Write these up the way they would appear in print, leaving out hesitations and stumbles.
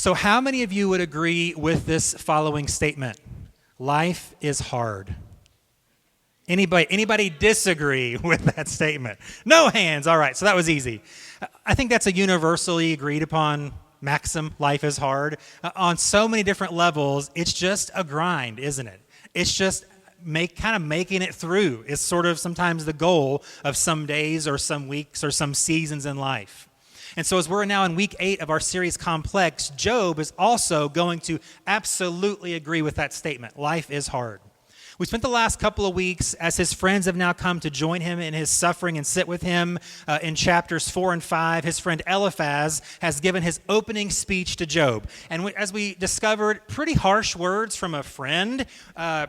So how many of you would agree with this following statement? Life is hard. Anybody disagree with that statement? No hands. All right, so that was easy. I think that's a universally agreed upon maxim. Life is hard. On so many different levels, it's just a grind, isn't it? It's just making it through is sort of sometimes the goal of some days or some weeks or some seasons in life. And so as we're now in week 8 of our series Complex, Job is also going to absolutely agree with that statement. Life is hard. We spent the last couple of weeks, as his friends have now come to join him in his suffering and sit with him in chapters 4 and 5. His friend Eliphaz has given his opening speech to Job. And as we discovered, pretty harsh words from a friend,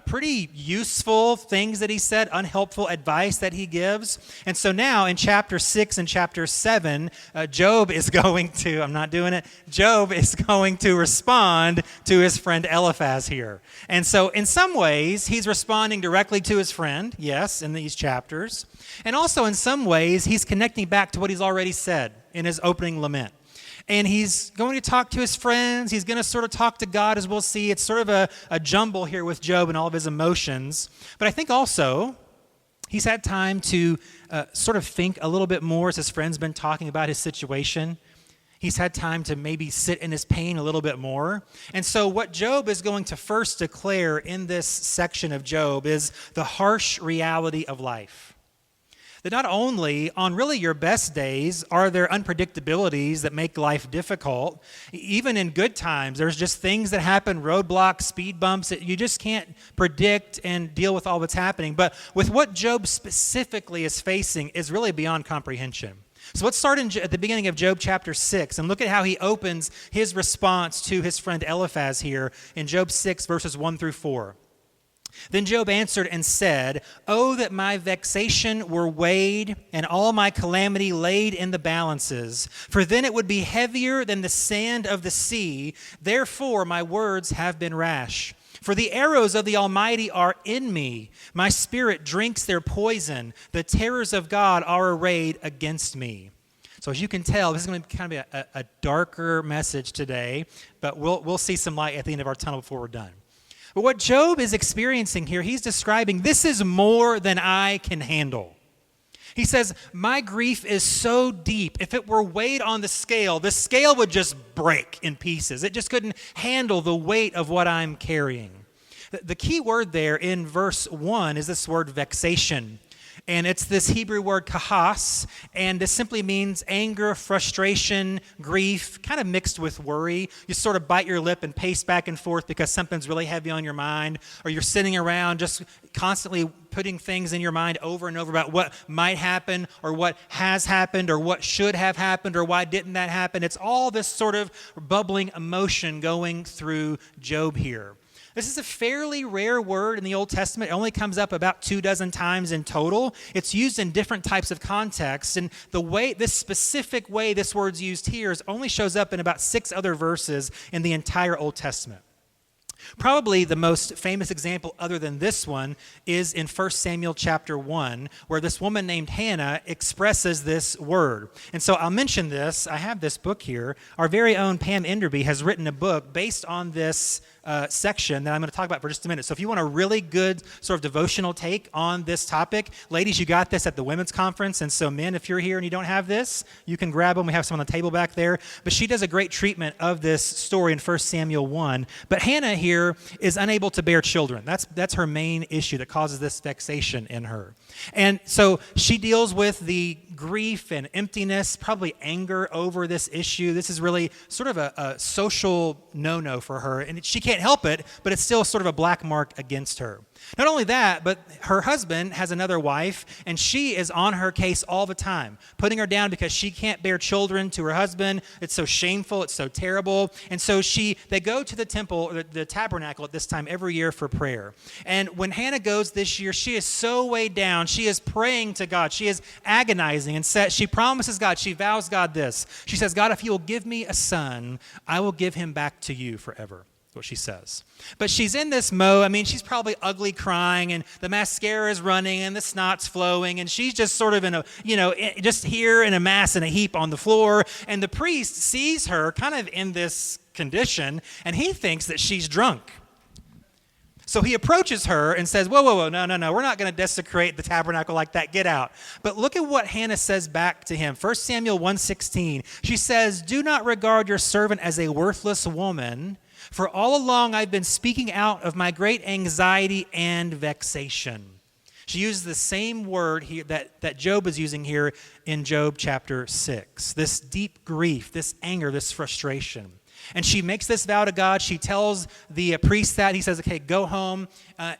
pretty useful things that he said, unhelpful advice that he gives. And so now in chapter 6 and chapter 7, Job is going to respond to his friend Eliphaz here. And so in some ways, he's responding directly to his friend, yes, in these chapters. And also in some ways, he's connecting back to what he's already said in his opening lament. And he's going to talk to his friends. He's going to sort of talk to God, as we'll see. It's sort of a jumble here with Job and all of his emotions. But I think also he's had time to sort of think a little bit more as his friend's been talking about his situation. He's had time to maybe sit in his pain a little bit more. And so what Job is going to first declare in this section of Job is the harsh reality of life. That not only on really your best days are there unpredictabilities that make life difficult, even in good times, there's just things that happen, roadblocks, speed bumps, that you just can't predict and deal with all that's happening. But with what Job specifically is facing is really beyond comprehension. So let's start at the beginning of Job chapter 6 and look at how he opens his response to his friend Eliphaz here in Job 6, verses 1 through 4. Then Job answered and said, "Oh, that my vexation were weighed and all my calamity laid in the balances, for then it would be heavier than the sand of the sea. Therefore my words have been rash. For the arrows of the Almighty are in me. My spirit drinks their poison. The terrors of God are arrayed against me." So as you can tell, this is going to kind of be a darker message today, but we'll see some light at the end of our tunnel before we're done. But what Job is experiencing here, he's describing, this is more than I can handle. He says, my grief is so deep, if it were weighed on the scale would just break in pieces. It just couldn't handle the weight of what I'm carrying. The key word there in verse 1 is this word vexation. And it's this Hebrew word kahas, and this simply means anger, frustration, grief, kind of mixed with worry. You sort of bite your lip and pace back and forth because something's really heavy on your mind, or you're sitting around just constantly putting things in your mind over and over about what might happen, or what has happened, or what should have happened, or why didn't that happen. It's all this sort of bubbling emotion going through Job here. This is a fairly rare word in the Old Testament. It only comes up about 24 times in total. It's used in different types of contexts, and this specific way this word's used here only shows up in about 6 other verses in the entire Old Testament. Probably the most famous example other than this one is in 1 Samuel chapter 1, where this woman named Hannah expresses this word. And so I'll mention this. I have this book here. Our very own Pam Enderby has written a book based on this section that I'm going to talk about for just a minute. So if you want a really good sort of devotional take on this topic, ladies, you got this at the women's conference. And so men, if you're here and you don't have this, you can grab them. We have some on the table back there. But she does a great treatment of this story in 1 Samuel 1. But Hannah here is unable to bear children. That's her main issue that causes this vexation in her. And so she deals with the grief and emptiness, probably anger over this issue. This is really sort of a social no-no for her. And she can't help it, but it's still sort of a black mark against her. Not only that, but her husband has another wife, and she is on her case all the time, putting her down because she can't bear children to her husband. It's so shameful. It's so terrible. And so they go to the temple, the tabernacle at this time every year for prayer. And when Hannah goes this year, she is so weighed down. She is praying to God. She is agonizing, and she promises God, she vows God this. She says, God, if you will give me a son, I will give him back to you forever. what she says. But she's in this mode. I mean, she's probably ugly crying, and the mascara is running, and the snot's flowing, and she's just sort of in a, just here in a mass in a heap on the floor. And the priest sees her kind of in this condition, and he thinks that she's drunk. So he approaches her and says, whoa, no, we're not going to desecrate the tabernacle like that. Get out. But look at what Hannah says back to him. 1 Samuel 1:16. She says, do not regard your servant as a worthless woman, for all along I've been speaking out of my great anxiety and vexation. She uses the same word here that Job is using here in Job chapter 6. This deep grief, this anger, this frustration. And she makes this vow to God. She tells the priest that. He says, okay, go home.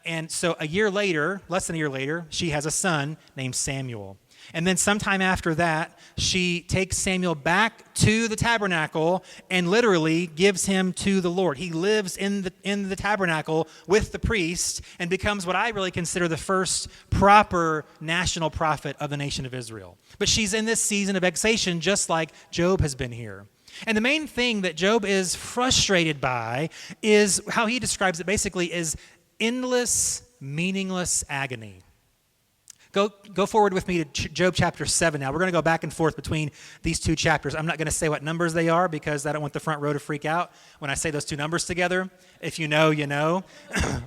And so a year later, less than a year later, she has a son named Samuel. And then sometime after that, she takes Samuel back to the tabernacle and literally gives him to the Lord. He lives in the tabernacle with the priest and becomes what I really consider the first proper national prophet of the nation of Israel. But she's in this season of vexation just like Job has been here. And the main thing that Job is frustrated by is how he describes it basically is endless, meaningless agony. Go forward with me to Job chapter 7 now. We're going to go back and forth between these two chapters. I'm not going to say what numbers they are because I don't want the front row to freak out when I say those two numbers together. If you know, you know.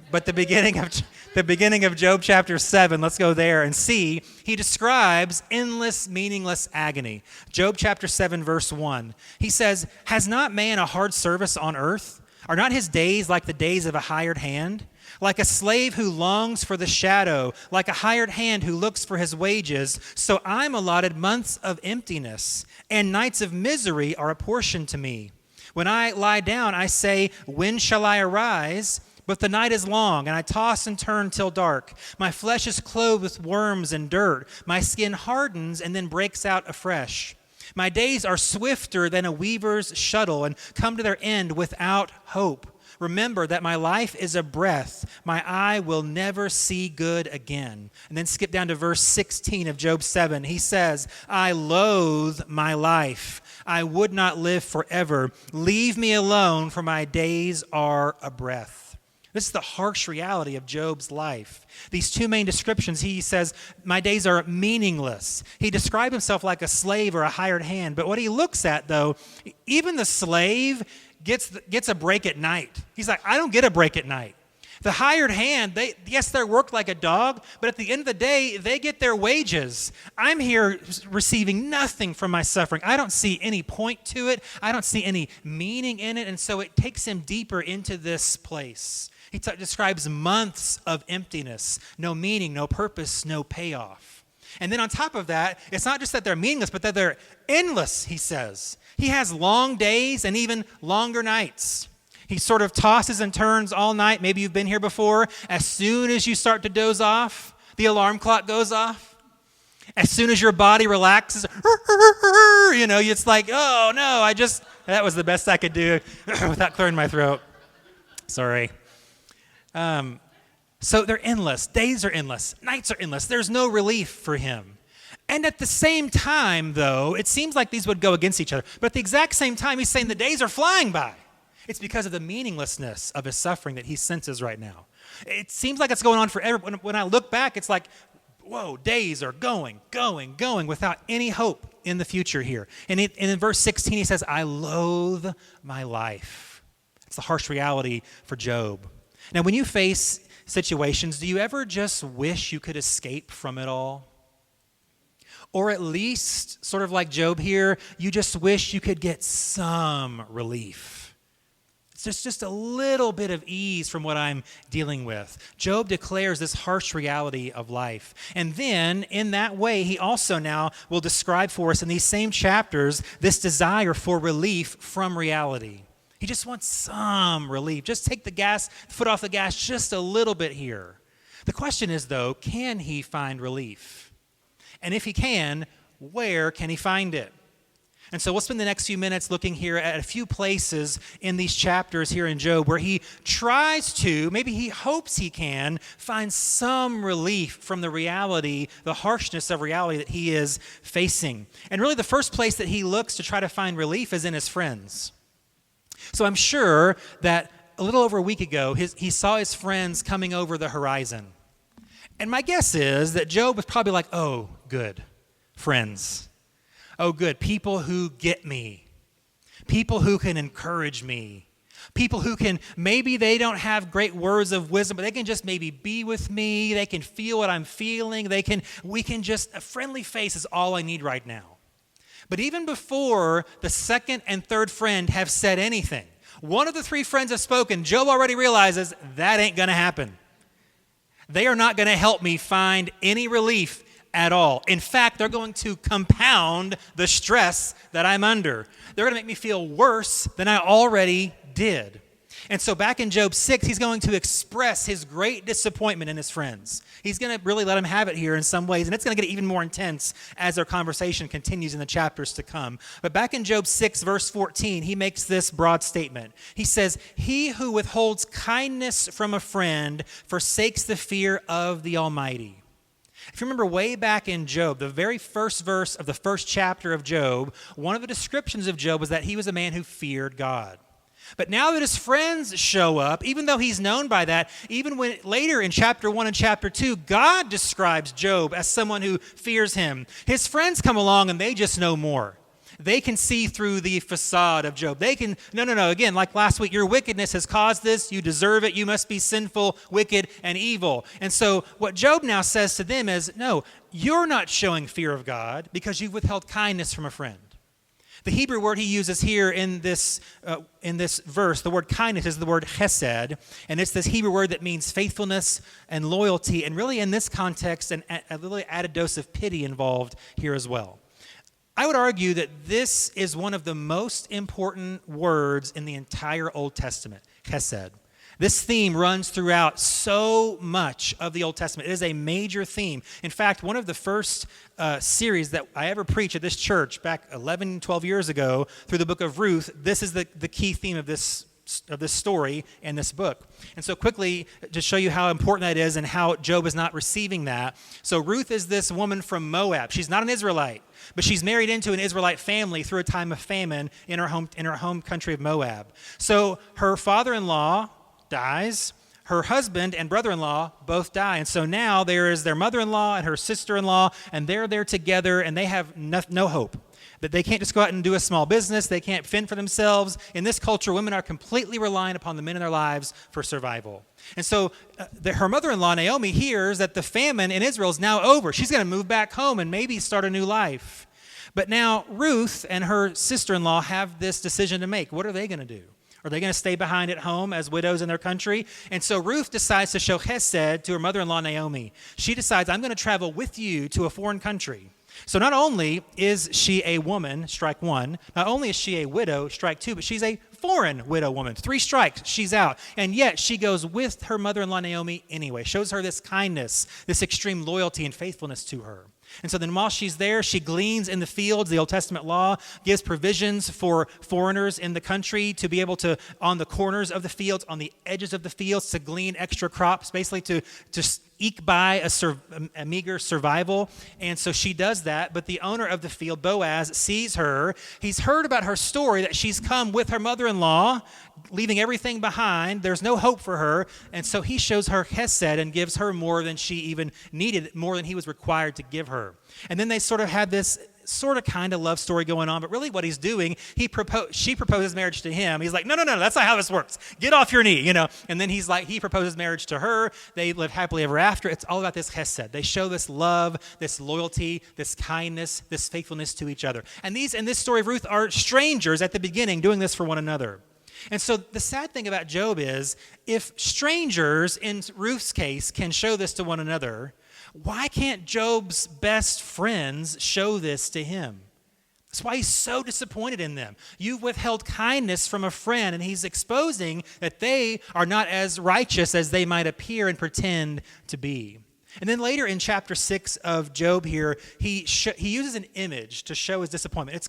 But the beginning of Job chapter 7, let's go there and see. He describes endless, meaningless agony. Job chapter 7, verse 1. He says, has not man a hard service on earth? Are not his days like the days of a hired hand? Like a slave who longs for the shadow, like a hired hand who looks for his wages, so I'm allotted months of emptiness, and nights of misery are apportioned to me. When I lie down, I say, when shall I arise? But the night is long, and I toss and turn till dark. My flesh is clothed with worms and dirt. My skin hardens and then breaks out afresh. My days are swifter than a weaver's shuttle, and come to their end without hope. Remember that my life is a breath. My eye will never see good again. And then skip down to verse 16 of Job 7. He says, I loathe my life. I would not live forever. Leave me alone, for my days are a breath. This is the harsh reality of Job's life. These two main descriptions, he says, my days are meaningless. He described himself like a slave or a hired hand. But what he looks at, though, even the slave gets a break at night. He's like, I don't get a break at night. The hired hand, they're worked like a dog, but at the end of the day, they get their wages. I'm here receiving nothing from my suffering. I don't see any point to it. I don't see any meaning in it, and so it takes him deeper into this place. He describes months of emptiness, no meaning, no purpose, no payoff. And then on top of that, it's not just that they're meaningless, but that they're endless, he says. He has long days and even longer nights. He sort of tosses and turns all night. Maybe you've been here before. As soon as you start to doze off, the alarm clock goes off. As soon as your body relaxes, it's like, oh no, that was the best I could do without clearing my throat. Sorry. So they're endless. Days are endless. Nights are endless. There's no relief for him. And at the same time, though, it seems like these would go against each other. But at the exact same time, he's saying the days are flying by. It's because of the meaninglessness of his suffering that he senses right now. It seems like it's going on forever. When I look back, it's like, whoa, days are going without any hope in the future here. And in verse 16, he says, I loathe my life. It's the harsh reality for Job. Now, when you face situations, do you ever just wish you could escape from it all? Or at least, sort of like Job here, you just wish you could get some relief. It's just a little bit of ease from what I'm dealing with. Job declares this harsh reality of life. And then, in that way, he also now will describe for us in these same chapters this desire for relief from reality. He just wants some relief. Just take the foot off the gas just a little bit here. The question is, though, can he find relief? And if he can, where can he find it? And so we'll spend the next few minutes looking here at a few places in these chapters here in Job where he tries to, maybe he hopes he can, find some relief from the reality, the harshness of reality that he is facing. And really the first place that he looks to try to find relief is in his friends. So I'm sure that a little over a week ago, he saw his friends coming over the horizon. And my guess is that Job was probably like, oh, good, friends. Oh, good, people who get me. People who can encourage me. People who can, maybe they don't have great words of wisdom, but they can just maybe be with me. They can feel what I'm feeling. A friendly face is all I need right now. But even before the second and third friend have said anything, one of the three friends have spoken, Job already realizes that ain't going to happen. They are not going to help me find any relief at all. In fact, they're going to compound the stress that I'm under. They're going to make me feel worse than I already did. And so back in Job 6, he's going to express his great disappointment in his friends. He's going to really let them have it here in some ways, and it's going to get even more intense as their conversation continues in the chapters to come. But back in Job 6, verse 14, he makes this broad statement. He says, "He who withholds kindness from a friend forsakes the fear of the Almighty." If you remember way back in Job, the very first verse of the first chapter of Job, one of the descriptions of Job was that he was a man who feared God. But now that his friends show up, even though he's known by that, even when later in chapter 1 and chapter 2, God describes Job as someone who fears him. His friends come along and they just know more. They can see through the facade of Job. They can, no, again, like last week, your wickedness has caused this. You deserve it. You must be sinful, wicked, and evil. And so what Job now says to them is, no, you're not showing fear of God because you've withheld kindness from a friend. The Hebrew word he uses here in this verse, the word kindness is the word chesed, and it's this Hebrew word that means faithfulness and loyalty, and really in this context, a little added dose of pity involved here as well. I would argue that this is one of the most important words in the entire Old Testament, chesed. This theme runs throughout so much of the Old Testament. It is a major theme. In fact, one of the first series that I ever preached at this church back 11, 12 years ago through the book of Ruth, this is the key theme of this story and this book. And so quickly, to show you how important that is and how Job is not receiving that. So Ruth is this woman from Moab. She's not an Israelite, but she's married into an Israelite family through a time of famine in her home country of Moab. So her father-in-law dies. Her husband and brother-in-law both die. And so now there is their mother-in-law and her sister-in-law, and they're there together, and they have no hope. That they can't just go out and do a small business. They can't fend for themselves. In this culture, women are completely reliant upon the men in their lives for survival. And so her mother-in-law, Naomi, hears that the famine in Israel is now over. She's going to move back home and maybe start a new life. But now Ruth and her sister-in-law have this decision to make. What are they going to do? Are they going to stay behind at home as widows in their country? And so Ruth decides to show chesed to her mother-in-law, Naomi. She decides, I'm going to travel with you to a foreign country. So not only is she a woman, strike one, not only is she a widow, strike two, but she's a foreign widow woman. 3 strikes, she's out. And yet she goes with her mother-in-law, Naomi, anyway. Shows her this kindness, this extreme loyalty and faithfulness to her. And so then while she's there, she gleans in the fields. The Old Testament law gives provisions for foreigners in the country to be able to, on the corners of the fields, on the edges of the fields, to glean extra crops, basically to eke by a meager survival. And so she does that, but the owner of the field, Boaz, sees her. He's heard about her story that she's come with her mother-in-law, leaving everything behind. There's no hope for her. And so he shows her chesed and gives her more than she even needed, more than he was required to give her. And then they sort of had this sort of kind of love story going on, but really what he's doing, she proposes marriage to him. He's like, no, that's not how this works. Get off your knee, And then he proposes marriage to her. They live happily ever after. It's all about this chesed. They show this love, this loyalty, this kindness, this faithfulness to each other. And these, in this story of Ruth, are strangers at the beginning doing this for one another. And so the sad thing about Job is, if strangers, in Ruth's case, can show this to one another, why can't Job's best friends show this to him? That's why he's so disappointed in them. You've withheld kindness from a friend, and he's exposing that they are not as righteous as they might appear and pretend to be. And then later in chapter 6 of Job here, he uses an image to show his disappointment.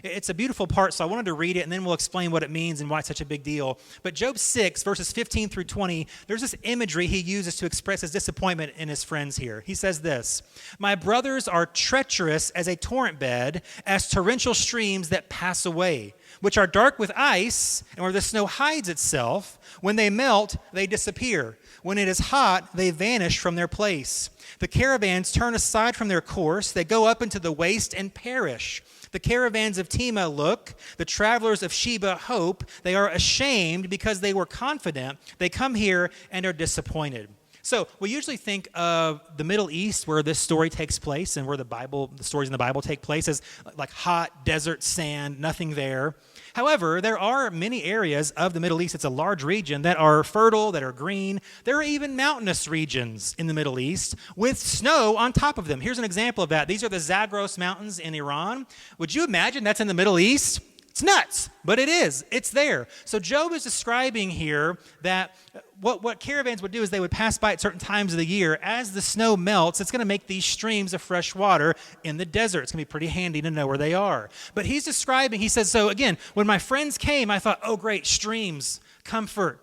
It's a beautiful part, so I wanted to read it, and then we'll explain what it means and why it's such a big deal. But Job 6, verses 15 through 20, there's this imagery he uses to express his disappointment in his friends here. He says this, "My brothers are treacherous as a torrent bed, as torrential streams that pass away. which are dark with ice, and where the snow hides itself. When they melt, they disappear. When it is hot, they vanish from their place. The caravans turn aside from their course. They go up into the waste and perish. The caravans of Tema look. The travelers of Sheba hope. They are ashamed because they were confident. They come here and are disappointed. So we usually think of the Middle East, where this story takes place and where the stories in the Bible take place, as like hot desert sand, nothing there. However, there are many areas of the Middle East, it's a large region, that are fertile, that are green. There are even mountainous regions in the Middle East with snow on top of them. Here's an example of that. These are the Zagros Mountains in Iran. Would you imagine that's in the Middle East? It's nuts, but it is. It's there. So Job is describing here that what caravans would do is they would pass by at certain times of the year. As the snow melts, it's going to make these streams of fresh water in the desert. It's going to be pretty handy to know where they are. But he's describing, he says, so again, when my friends came, I thought, oh great, streams, comfort,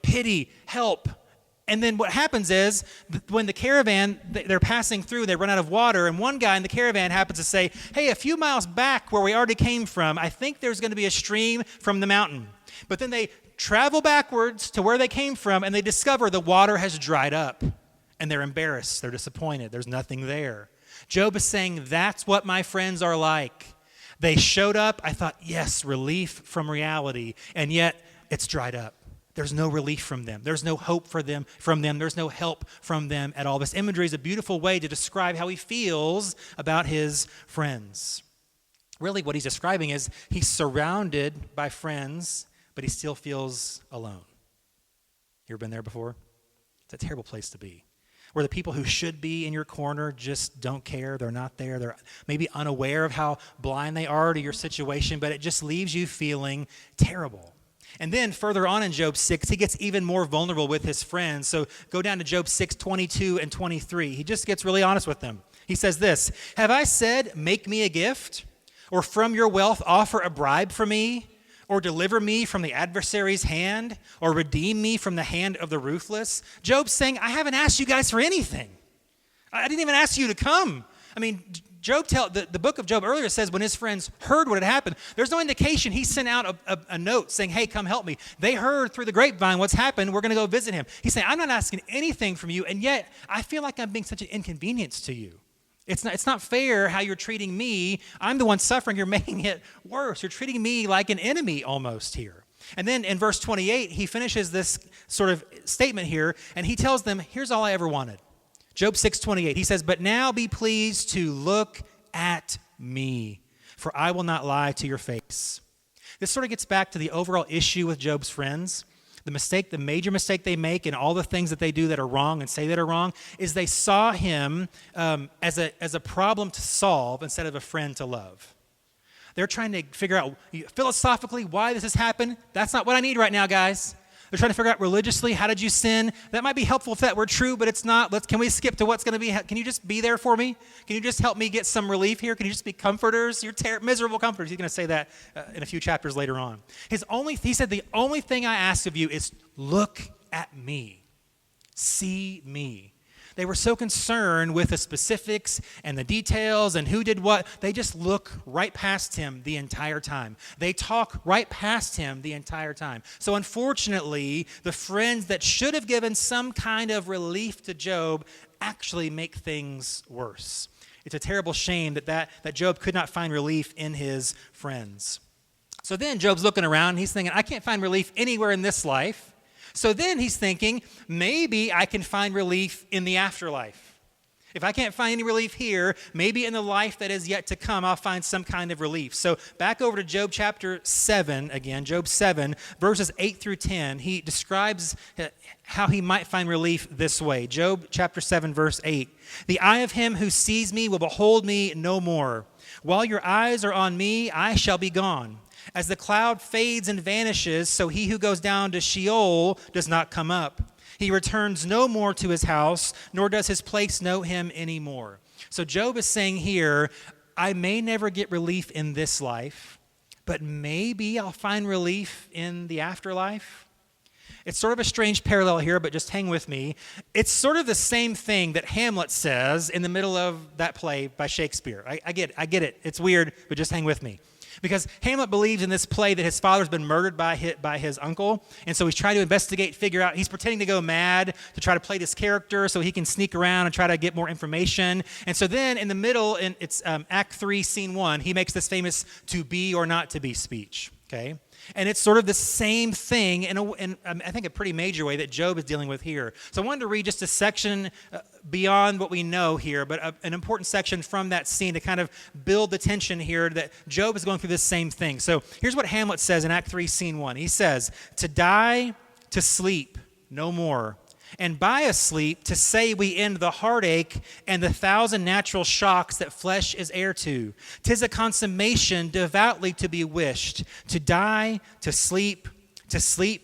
pity, help. And then what happens is when the caravan, they're passing through, they run out of water, and one guy in the caravan happens to say, hey, a few miles back where we already came from, I think there's going to be a stream from the mountain. But then they travel backwards to where they came from, and they discover the water has dried up, and they're embarrassed, they're disappointed, there's nothing there. Job is saying, that's what my friends are like. They showed up, I thought, yes, relief from reality, and yet it's dried up. There's no relief from them. There's no hope from them. There's no help from them at all. This imagery is a beautiful way to describe how he feels about his friends. Really, what he's describing is he's surrounded by friends, but he still feels alone. You ever been there before? It's a terrible place to be, where the people who should be in your corner just don't care. They're not there. They're maybe unaware of how blind they are to your situation, but it just leaves you feeling terrible. And then further on in Job 6, he gets even more vulnerable with his friends. So go down to Job 6, 22 and 23. He just gets really honest with them. He says this, have I said, make me a gift? Or from your wealth offer a bribe for me? Or deliver me from the adversary's hand? Or redeem me from the hand of the ruthless? Job's saying, I haven't asked you guys for anything. I didn't even ask you to come. I mean, the book of Job earlier says when his friends heard what had happened, there's no indication he sent out a note saying, hey, come help me. They heard through the grapevine what's happened. We're going to go visit him. He's saying, I'm not asking anything from you, and yet I feel like I'm being such an inconvenience to you. It's not fair how you're treating me. I'm the one suffering. You're making it worse. You're treating me like an enemy almost here. And then in verse 28, he finishes this sort of statement here, and he tells them, here's all I ever wanted. Job 6:28, he says, but now be pleased to look at me, for I will not lie to your face. This sort of gets back to the overall issue with Job's friends. The major mistake they make in all the things that they do that are wrong and say that are wrong is they saw him as a problem to solve instead of a friend to love. They're trying to figure out philosophically why this has happened. That's not what I need right now, guys. They're trying to figure out religiously, how did you sin? That might be helpful if that were true, but it's not. Can we skip to what's going to be? Can you just be there for me? Can you just help me get some relief here? Can you just be comforters? You're miserable comforters. He's going to say that in a few chapters later on. He said, the only thing I ask of you is look at me. See me. They were so concerned with the specifics and the details and who did what, they just look right past him the entire time. They talk right past him the entire time. So unfortunately, the friends that should have given some kind of relief to Job actually make things worse. It's a terrible shame that Job could not find relief in his friends. So then Job's looking around and he's thinking, I can't find relief anywhere in this life. So then he's thinking, maybe I can find relief in the afterlife. If I can't find any relief here, maybe in the life that is yet to come, I'll find some kind of relief. So back over to Job chapter 7 again, Job 7, verses 8 through 10, he describes how he might find relief this way. Job chapter 7, verse 8, the eye of him who sees me will behold me no more. While your eyes are on me, I shall be gone. As the cloud fades and vanishes, so he who goes down to Sheol does not come up. He returns no more to his house, nor does his place know him anymore. So Job is saying here, I may never get relief in this life, but maybe I'll find relief in the afterlife. It's sort of a strange parallel here, but just hang with me. It's sort of the same thing that Hamlet says in the middle of that play by Shakespeare. I get it. It's weird, but just hang with me. Because Hamlet believes in this play that his father's been murdered by his uncle, and so he's trying to investigate, figure out, he's pretending to go mad to try to play this character so he can sneak around and try to get more information. And so then in the middle, in it's Act 3, Scene 1, he makes this famous to be or not to be speech, okay? And it's sort of the same thing in I think a pretty major way that Job is dealing with here. So I wanted to read just a section beyond what we know here, but an important section from that scene to kind of build the tension here that Job is going through this same thing. So here's what Hamlet says in Act 3, Scene 1. He says, "To die, to sleep, no more. And by a sleep, to say we end the heartache and the thousand natural shocks that flesh is heir to. 'Tis a consummation devoutly to be wished. To die, to sleep,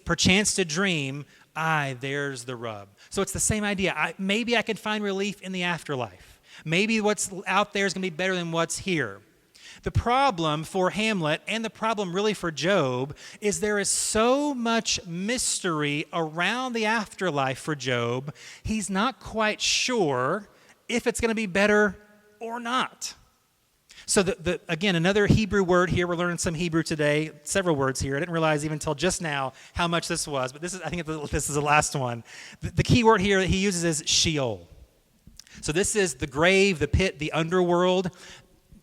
perchance to dream. Aye, there's the rub." So it's the same idea. Maybe I could find relief in the afterlife. Maybe what's out there is going to be better than what's here. The problem for Hamlet, and the problem really for Job, is there is so much mystery around the afterlife for Job, he's not quite sure if it's going to be better or not. So again, another Hebrew word here. We're learning some Hebrew today, several words here. I didn't realize even until just now how much this was, but I think this is the last one. The key word here that he uses is Sheol. So this is the grave, the pit, the underworld.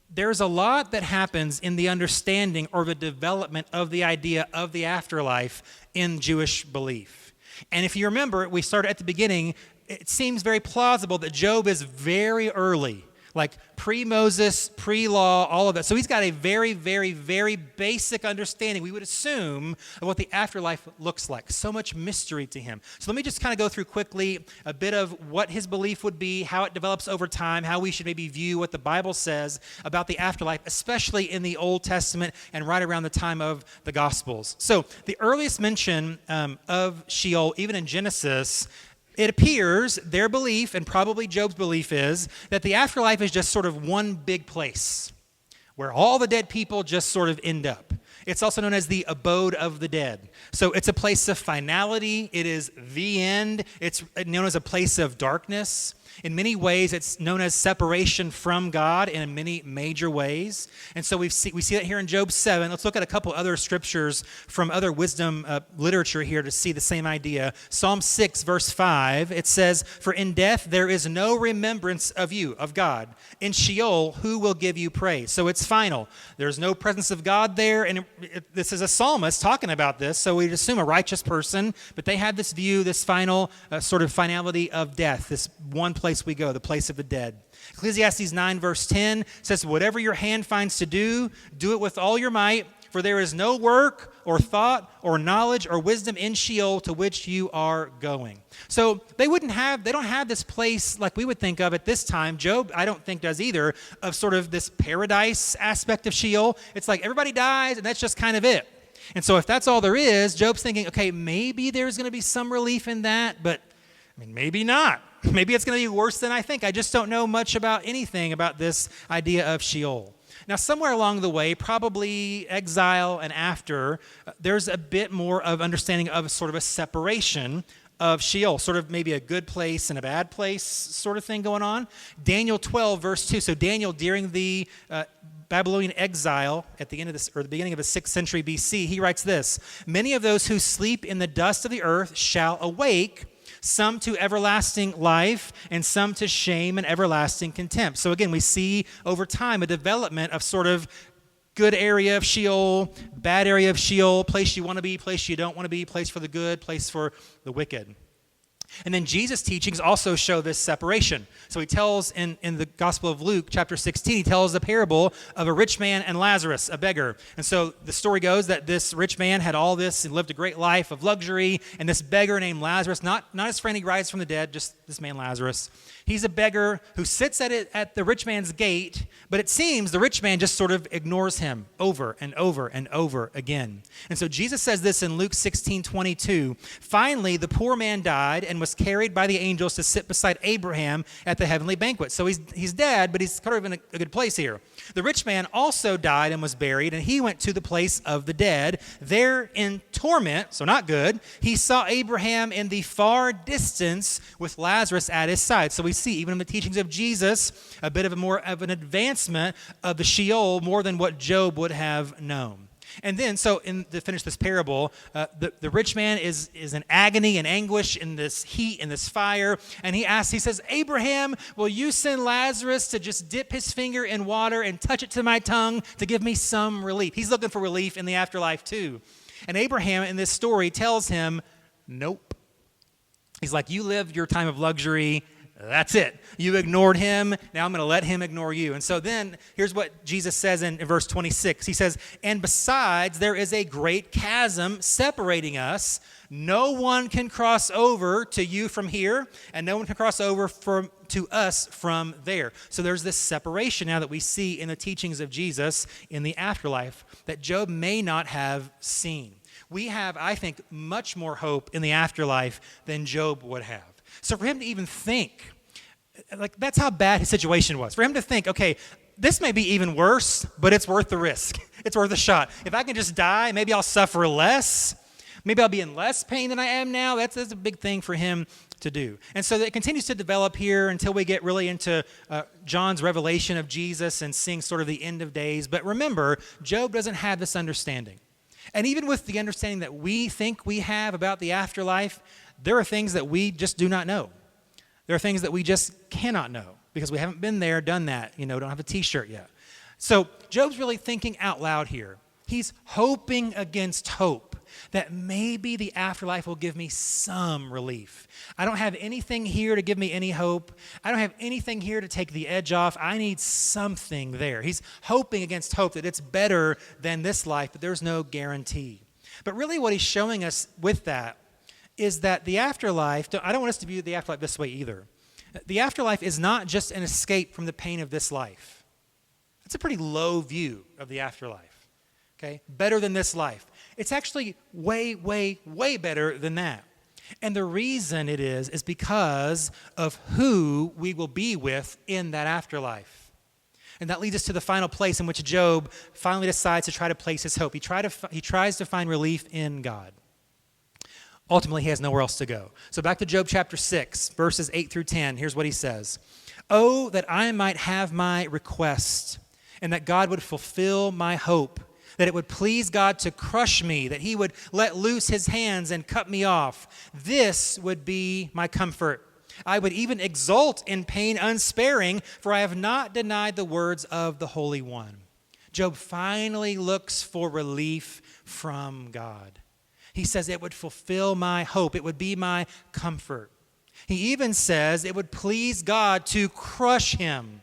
There's a lot that happens in the understanding or the development of the idea of the afterlife in Jewish belief. And if you remember, we started at the beginning, it seems very plausible that Job is very early, like pre-Moses, pre-law, all of that. So he's got a very, very, very basic understanding, we would assume, of what the afterlife looks like. So much mystery to him. So let me just kind of go through quickly a bit of what his belief would be, how it develops over time, how we should maybe view what the Bible says about the afterlife, especially in the Old Testament and right around the time of the Gospels. So the earliest mention of Sheol, even in Genesis, it appears their belief, and probably Job's belief, is that the afterlife is just sort of one big place where all the dead people just sort of end up. It's also known as the abode of the dead. So it's a place of finality. It is the end. It's known as a place of darkness. In many ways, it's known as separation from God in many major ways. And so we see that here in Job 7. Let's look at a couple other scriptures from other wisdom literature here to see the same idea. Psalm 6, verse 5, it says, "For in death there is no remembrance of you, of God. In Sheol, who will give you praise?" So it's final. There's no presence of God there. And this is a psalmist talking about this, so we'd assume a righteous person. But they had this view, this final sort of finality of death, this one place we go, the place of the dead. Ecclesiastes 9 verse 10 says, "Whatever your hand finds to do, do it with all your might, for there is no work or thought or knowledge or wisdom in Sheol to which you are going." So they don't have this place like we would think of at this time. Job, I don't think, does either, of sort of this paradise aspect of Sheol. It's like everybody dies and that's just kind of it. And so if that's all there is, Job's thinking, okay, maybe there's going to be some relief in that, but maybe not. Maybe it's going to be worse than I think. I just don't know much about anything about this idea of Sheol. Now, somewhere along the way, probably exile and after, there's a bit more of understanding of sort of a separation of Sheol, sort of maybe a good place and a bad place sort of thing going on. Daniel 12, verse 2. So Daniel, during the Babylonian exile at the end of this, or the beginning of the 6th century BC, he writes this: "Many of those who sleep in the dust of the earth shall awake, some to everlasting life, and some to shame and everlasting contempt." So again, we see over time a development of sort of good area of Sheol, bad area of Sheol, place you want to be, place you don't want to be, place for the good, place for the wicked. And then Jesus' teachings also show this separation. So he tells in the Gospel of Luke, chapter 16, he tells the parable of a rich man and Lazarus, a beggar. And so the story goes that this rich man had all this and lived a great life of luxury, and this beggar named Lazarus, not his friend he rises from the dead, just this man Lazarus, he's a beggar who sits at the rich man's gate, but it seems the rich man just sort of ignores him over and over and over again. And so Jesus says this in Luke 16:22, "Finally the poor man died and and was carried by the angels to sit beside Abraham at the heavenly banquet. So he's dead, but he's kind of in a good place here. The rich man also died and was buried, and he went to the place of the dead. There in torment, so not good, he saw Abraham in the far distance with Lazarus at his side. So we see, even in the teachings of Jesus, a bit of more of an advancement of the Sheol, more than what Job would have known. And then, to finish this parable, the rich man is in agony and anguish in this heat, in this fire, and he says, Abraham, will you send Lazarus to just dip his finger in water and touch it to my tongue to give me some relief? He's looking for relief in the afterlife too. And Abraham in this story tells him, nope. He's like, you lived your time of luxury. That's it. You ignored him. Now I'm going to let him ignore you. And so then here's what Jesus says in verse 26. He says, and besides, there is a great chasm separating us. No one can cross over to you from here, and no one can cross over to us from there. So there's this separation now that we see in the teachings of Jesus in the afterlife that Job may not have seen. We have, I think, much more hope in the afterlife than Job would have. So for him to even think, like that's how bad his situation was. For him to think, okay, this may be even worse, but it's worth the risk. It's worth a shot. If I can just die, maybe I'll suffer less. Maybe I'll be in less pain than I am now. That's a big thing for him to do. And so it continues to develop here until we get really into John's revelation of Jesus and seeing sort of the end of days. But remember, Job doesn't have this understanding. And even with the understanding that we think we have about the afterlife, there are things that we just do not know. There are things that we just cannot know because we haven't been there, done that, don't have a t-shirt yet. So Job's really thinking out loud here. He's hoping against hope that maybe the afterlife will give me some relief. I don't have anything here to give me any hope. I don't have anything here to take the edge off. I need something there. He's hoping against hope that it's better than this life, but there's no guarantee. But really what he's showing us with that is that the afterlife, I don't want us to view the afterlife this way either. The afterlife is not just an escape from the pain of this life. It's a pretty low view of the afterlife, okay? Better than this life. It's actually way, way, way better than that. And the reason it is because of who we will be with in that afterlife. And that leads us to the final place in which Job finally decides to try to place his hope. He tries to find relief in God. Ultimately, he has nowhere else to go. So back to Job chapter 6, verses 8 through 10. Here's what he says. Oh, that I might have my request, and that God would fulfill my hope, that it would please God to crush me, that he would let loose his hands and cut me off. This would be my comfort. I would even exult in pain unsparing, for I have not denied the words of the Holy One. Job finally looks for relief from God. He says it would fulfill my hope. It would be my comfort. He even says it would please God to crush him.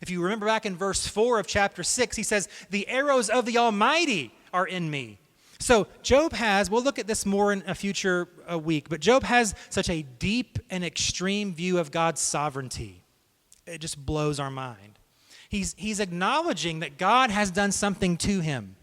If you remember back in verse 4 of chapter 6, he says, the arrows of the Almighty are in me. So Job has, we'll look at this more in a future week, but Job has such a deep and extreme view of God's sovereignty. It just blows our mind. He's acknowledging that God has done something to him,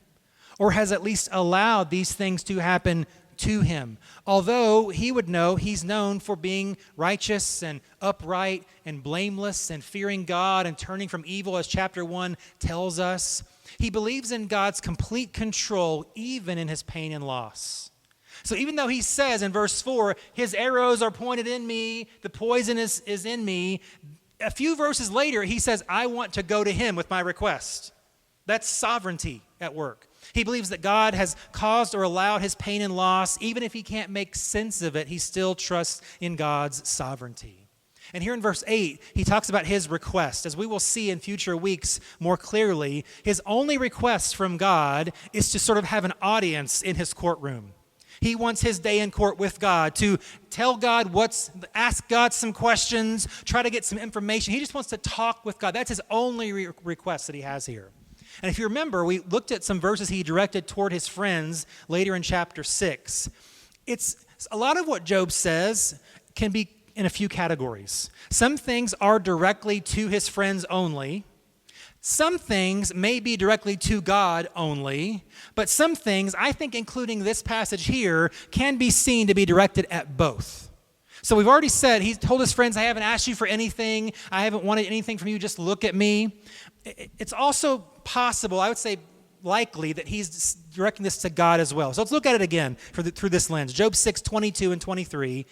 or has at least allowed these things to happen to him. Although he would know he's known for being righteous and upright and blameless and fearing God and turning from evil, as chapter 1 tells us, he believes in God's complete control even in his pain and loss. So even though he says in verse 4, his arrows are pointed in me, the poison is in me, a few verses later he says, I want to go to him with my request. That's sovereignty at work. He believes that God has caused or allowed his pain and loss. Even if he can't make sense of it, he still trusts in God's sovereignty. And here in verse 8, he talks about his request. As we will see in future weeks more clearly, his only request from God is to sort of have an audience in his courtroom. He wants his day in court with God, to tell God ask God some questions, try to get some information. He just wants to talk with God. That's his only request that he has here. And if you remember, we looked at some verses he directed toward his friends later in chapter 6. It's a lot of what Job says can be in a few categories. Some things are directly to his friends only. Some things may be directly to God only. But some things, I think including this passage here, can be seen to be directed at both. So we've already said, he told his friends, I haven't asked you for anything. I haven't wanted anything from you. Just look at me. It's also possible, I would say likely, that he's directing this to God as well. So let's look at it again through this lens. Job 6:22 and 23.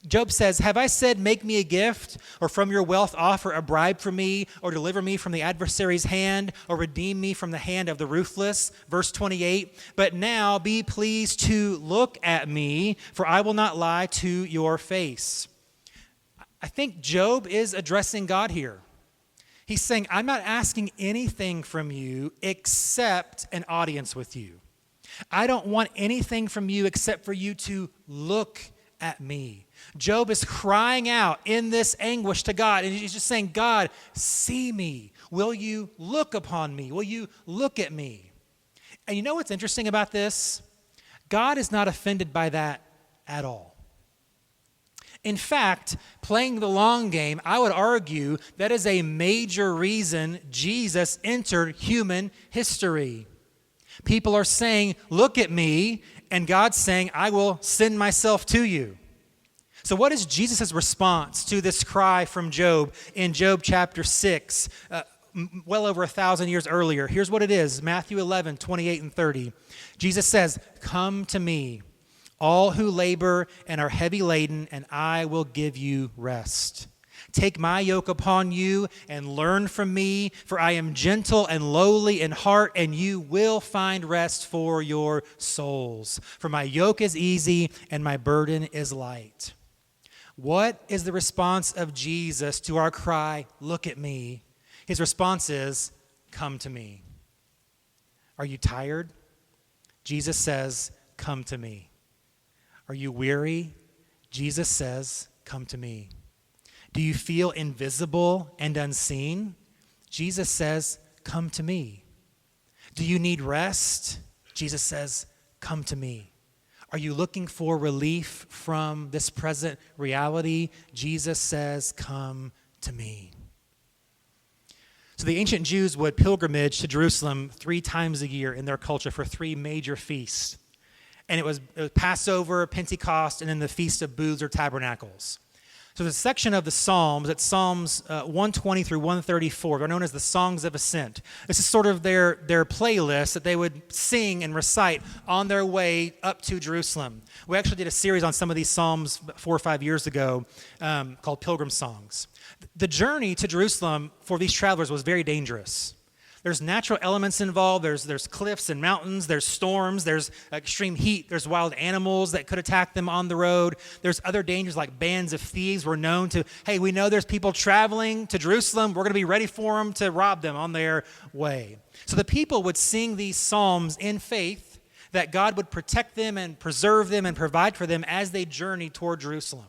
Job says, have I said, make me a gift, or from your wealth offer a bribe for me, or deliver me from the adversary's hand, or redeem me from the hand of the ruthless? Verse 28, but now be pleased to look at me, for I will not lie to your face. I think Job is addressing God here. He's saying, I'm not asking anything from you except an audience with you. I don't want anything from you except for you to look at me. Job is crying out in this anguish to God, and he's just saying, God, see me. Will you look upon me? Will you look at me? And you know what's interesting about this? God is not offended by that at all. In fact, playing the long game, I would argue that is a major reason Jesus entered human history. People are saying, look at me, and God's saying, I will send myself to you. So what is Jesus' response to this cry from Job in Job chapter 6, well over 1,000 years earlier? Here's what it is, Matthew 11, 28 and 30. Jesus says, come to me, all who labor and are heavy laden, and I will give you rest. Take my yoke upon you and learn from me, for I am gentle and lowly in heart, and you will find rest for your souls. For my yoke is easy and my burden is light. What is the response of Jesus to our cry, look at me? His response is, come to me. Are you tired? Jesus says, come to me. Are you weary? Jesus says, come to me. Do you feel invisible and unseen? Jesus says, come to me. Do you need rest? Jesus says, come to me. Are you looking for relief from this present reality? Jesus says, come to me. So the ancient Jews would pilgrimage to Jerusalem 3 times a year in their culture for 3 major feasts. And it was Passover, Pentecost, and then the Feast of Booths or Tabernacles. So there's a section of the Psalms, that's Psalms 120 through 134. They're known as the Songs of Ascent. This is sort of their playlist that they would sing and recite on their way up to Jerusalem. We actually did a series on some of these Psalms 4 or 5 years ago called Pilgrim Songs. The journey to Jerusalem for these travelers was very dangerous. There's natural elements involved. There's cliffs and mountains. There's storms. There's extreme heat. There's wild animals that could attack them on the road. There's other dangers like bands of thieves were known to, hey, we know there's people traveling to Jerusalem. We're going to be ready for them to rob them on their way. So the people would sing these psalms in faith that God would protect them and preserve them and provide for them as they journey toward Jerusalem.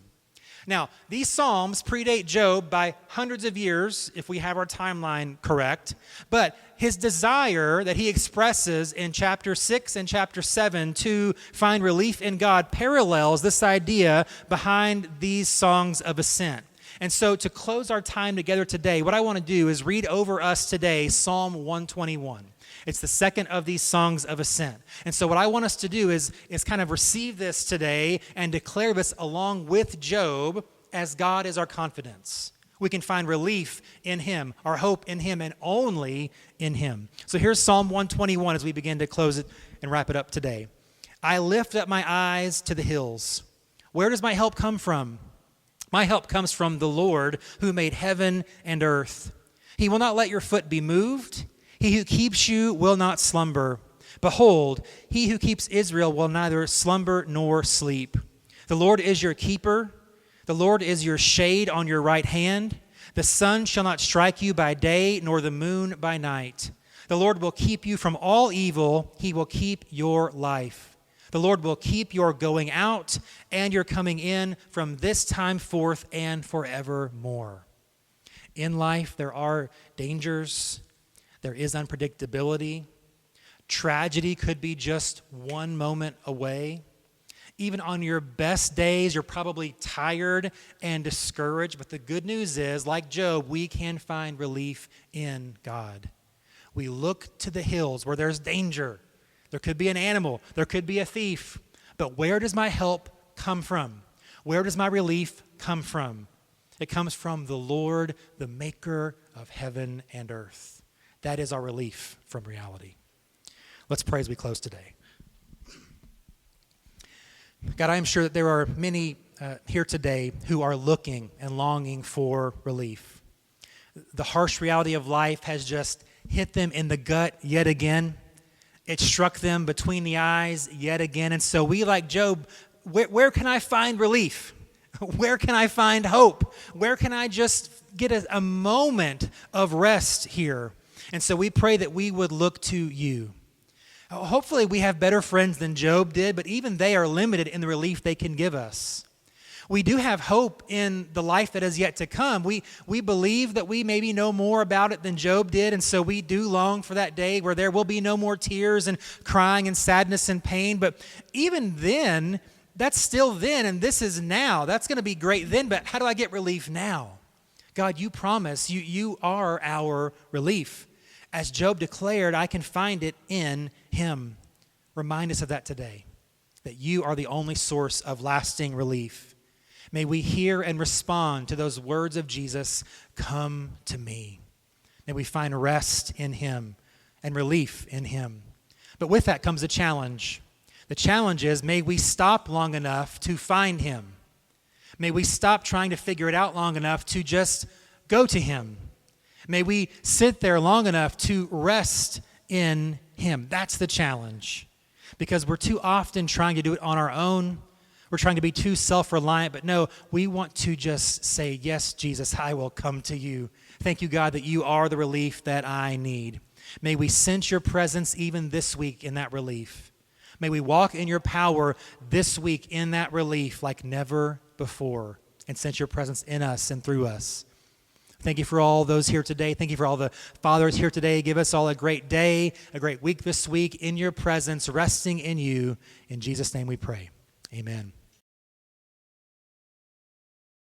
Now, these Psalms predate Job by hundreds of years, if we have our timeline correct, but his desire that he expresses in chapter 6 and chapter 7 to find relief in God parallels this idea behind these songs of ascent. And so to close our time together today, what I want to do is read over us today Psalm 121. It's the second of these songs of ascent. And so what I want us to do is kind of receive this today and declare this along with Job as God is our confidence. We can find relief in him, our hope in him, and only in him. So here's Psalm 121 as we begin to close it and wrap it up today. I lift up my eyes to the hills. Where does my help come from? My help comes from the Lord who made heaven and earth. He will not let your foot be moved. He who keeps you will not slumber. Behold, he who keeps Israel will neither slumber nor sleep. The Lord is your keeper. The Lord is your shade on your right hand. The sun shall not strike you by day, nor the moon by night. The Lord will keep you from all evil. He will keep your life. The Lord will keep your going out and your coming in from this time forth and forevermore. In life, there are dangers. There is unpredictability. Tragedy could be just one moment away. Even on your best days, you're probably tired and discouraged. But the good news is, like Job, we can find relief in God. We look to the hills where there's danger. There could be an animal. There could be a thief. But where does my help come from? Where does my relief come from? It comes from the Lord, the maker of heaven and earth. That is our relief from reality. Let's pray as we close today. God, I am sure that there are many here today who are looking and longing for relief. The harsh reality of life has just hit them in the gut yet again. It struck them between the eyes yet again. And so we, like Job, where can I find relief? Where can I find hope? Where can I just get a moment of rest here? And so we pray that we would look to you. Hopefully we have better friends than Job did, but even they are limited in the relief they can give us. We do have hope in the life that is yet to come. We believe that we maybe know more about it than Job did, and so we do long for that day where there will be no more tears and crying and sadness and pain. But even then, that's still then, and this is now. That's going to be great then, but how do I get relief now? God, you promise, you are our relief. As Job declared, I can find it in him. Remind us of that today, that you are the only source of lasting relief. May we hear and respond to those words of Jesus, come to me. May we find rest in him and relief in him. But with that comes a challenge. The challenge is, may we stop long enough to find him. May we stop trying to figure it out long enough to just go to him. May we sit there long enough to rest in him. That's the challenge. Because we're too often trying to do it on our own. We're trying to be too self-reliant. But no, we want to just say, yes, Jesus, I will come to you. Thank you, God, that you are the relief that I need. May we sense your presence even this week in that relief. May we walk in your power this week in that relief like never before, and sense your presence in us and through us. Thank you for all those here today. Thank you for all the fathers here today. Give us all a great day, a great week this week in your presence, resting in you. In Jesus' name we pray. Amen.